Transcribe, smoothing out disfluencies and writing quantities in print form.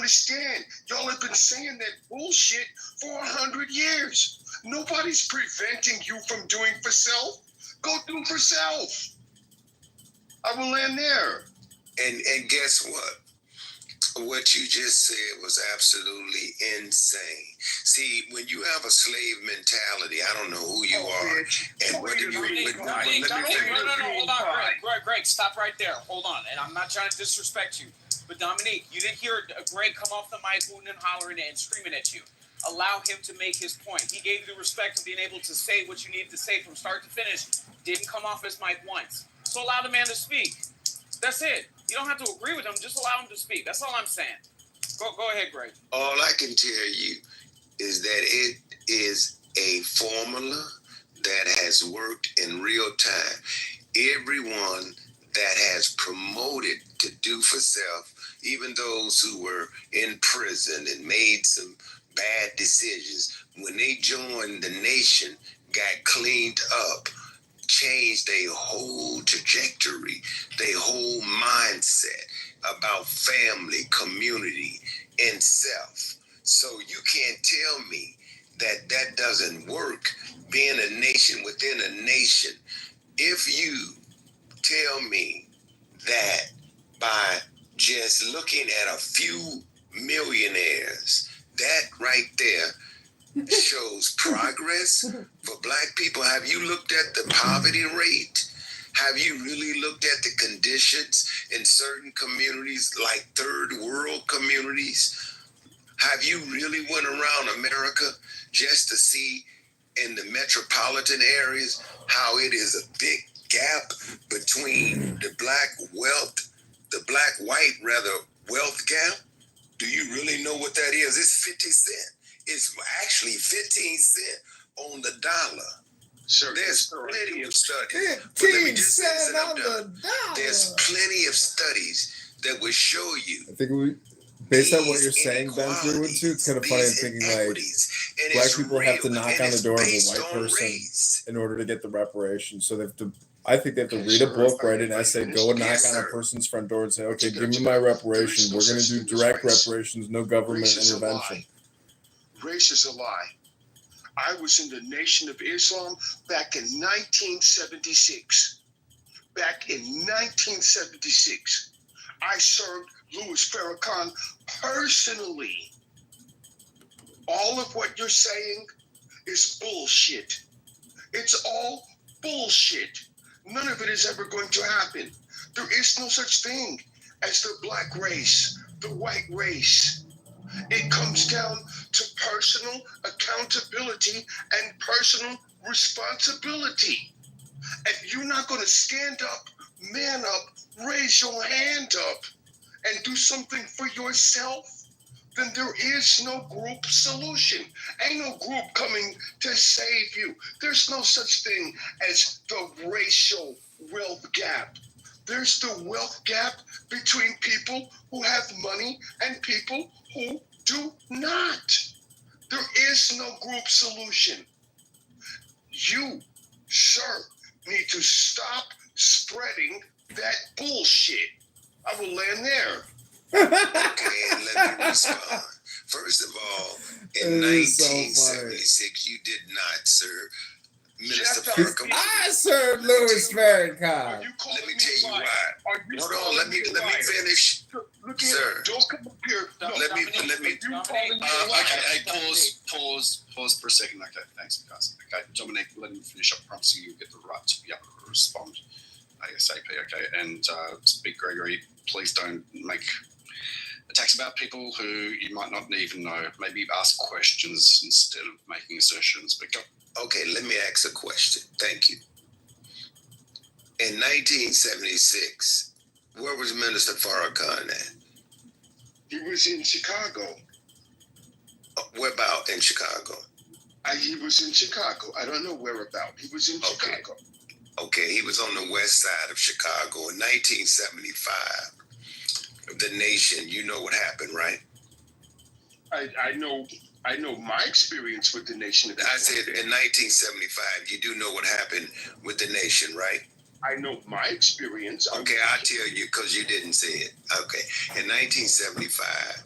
understand. Y'all have been saying that bullshit for 100 years. Nobody's preventing you from doing for self. Go do for self. I will end there. And guess what? What you just said was absolutely insane. See, when you have a slave mentality, I don't know who you are. Bitch. And what do you... Dominique, hold on, Greg, stop right there. Hold on. And I'm not trying to disrespect you. But Dominique, you didn't hear Greg come off the mic hooting and hollering and screaming at you. Allow him to make his point. He gave you the respect of being able to say what you needed to say from start to finish. Didn't come off his mic once. So allow the man to speak. That's it. You don't have to agree with him. Just allow him to speak. That's all I'm saying. Go ahead, Greg. All I can tell you is that it is a formula that has worked in real time. Everyone that has promoted to do for self, even those who were in prison and made some bad decisions, when they joined the nation, got cleaned up, changed their whole trajectory, their whole mindset about family, community, and self. So you can't tell me that that doesn't work, being a nation within a nation. If you tell me that by just looking at a few millionaires, that right there shows progress for Black people. Have you looked at the poverty rate? Have you really looked at the conditions in certain communities, like third world communities? Have you really went around America just to see in the metropolitan areas how it is a big gap between the black-white wealth gap? Do you really know what that is? It's 50 cents. It's actually 15 cents on the dollar. Sir, there's plenty of studies. 15 cents on the dollar. There's plenty of studies that will show you. I think based on what you're saying, Ben, it's kind of funny. I'm thinking like Black people have to knock on the door of a white person in order to get the reparations. So they have to. I think they have to read a book, write an essay, go and knock on a person's front door and say, "Okay, give me my reparation. We're going to do direct reparations, no government intervention." Race is a lie. I was in the Nation of Islam back in 1976. Back in 1976, I served Louis Farrakhan personally. All of what you're saying is bullshit. It's all bullshit. None of it is ever going to happen. There is no such thing as the black race, the white race. It comes down to personal accountability and personal responsibility. If you're not going to stand up, man up, raise your hand up, and do something for yourself, then there is no group solution. Ain't no group coming to save you. There's no such thing as the racial wealth gap. There's the wealth gap between people who have money and people who do not. There is no group solution. You, sir, need to stop spreading that bullshit. I will land there. Okay, and let me respond. First of all, in 1976, you did not serve Minister Farrakhan. I served Louis Farrakhan. Let me tell you why. Hold on, let me finish, sir. Don't come up here. No, let me. Okay, pause for a second. Okay, thanks, guys. Okay, Dominic, let me finish up. I promise you, you'll get the right to be able to respond ASAP. Okay, and Big Gregory, please don't make attacks about people who you might not even know. Maybe ask questions instead of making assertions. But go. Okay, let me ask a question. Thank you. In 1976, where was Minister Farrakhan at? He was in Chicago. Where about in Chicago? He was in Chicago. I don't know where about. He was in Chicago. Okay, he was on the west side of Chicago in 1975. The nation, you know what happened, right? I know my experience with the nation. I said in 1975, you do know what happened with the nation, right? I know my experience. Okay, I'll tell you because you didn't say it. Okay, in 1975,